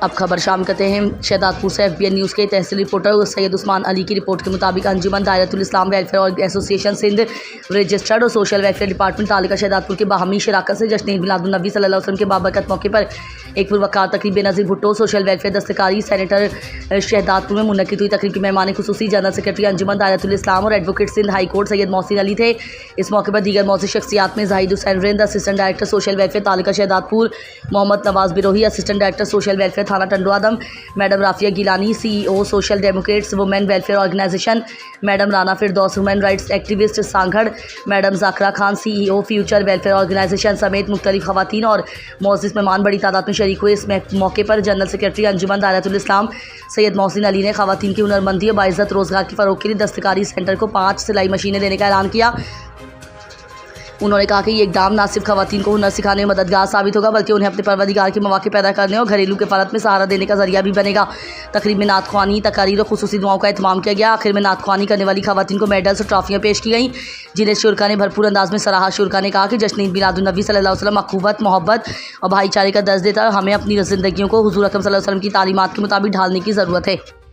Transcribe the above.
अब खबर शाम करते हैं शहदादपुर से। FBN न्यूज़ के तहसील रिपोर्टर सैयद उस्मान अली की रिपोर्ट के मुताबिक अंजुमन दायरतुल इस्लाम वेलफेयर एसोसिएशन सिंध रजिस्टर्ड और सोशल वेलफेयर डिपार्टमेंट तालिका शहदादपुर के बाहमी शराकत से जश्न मिलादुन नबी सल्लल्लाहु अलैहि वसल्लम के बाबरकत मौके पर एक पुरवकार तकरीब बेनज़ीर भुट्टो सोशल वेलफेयर दस्तकारी सेनेटर शहदादपुर में मुनक़िद हुई। तकरीब के मेहमान खुसूसी जनरल सेक्रेटरी अंजुमन दायरतुल इस्लाम और advocate Sindh high court Syed Mohsin Ali थे। इस मौके पर दीगर मौजूद शख्सियात में Zahid Hussain Rind assistant director social welfare taluka Shahdadpur, Mohammad Nawaz Birohi assistant director social welfare थाना Tando Adam, madam Rafia Gilani CEO social democrats women welfare organisation, madam Rana Firdous human rights activist Sanghar, madam Zakra Khan CEO future welfare organisation समेत मुख्तलिफ खवातीन और मौजूद मेहमान बड़ी तादाद में शरीक हुए। इस मौके पर जनरल सेक्रेटरी अंजुमन दायरतुल इस्लाम सैयद मोहसिन अली ने खवातीन की हुनरमंदी और बाइज़्ज़त रोज़गार की फ़रोग़ के लिए दस्तकारी सेंटर को 5 सिलाई मशीनें देने का ऐलान किया। उन्होंने कहा कि ये इकदाम न सिर्फ खवातीन को हुनर सिखाने में मददगार साबित होगा बल्कि उन्हें अपने परवरदिगार के मौके पैदा करने और घरेलू किफ़ालत में सहारा देने का जरिया भी बनेगा। तकरीब में नात ख्वानी, तकारीर और खुसूसी दुआओं का एहतमाम किया गया। आखिर में नात ख्वानी करने वाली खवातीन को मेडल्स और ट्रॉफियाँ पेश की गईं, जिन्हें शुरका ने भरपूर अंदाज में सराहा। शुरका ने कहा कि जश्न ईद मिलादुन नबी सल्लल्लाहु अलैहि वसल्लम अख़ूवत, मोहब्बत और भाईचारे का दर्ज देता है और हमें अपनी ज़िंदगियों को हुज़ूर अकरम सल्लल्लाहु अलैहि वसल्लम की तालीमात के मुताबिक ढालने की ज़रूरत है।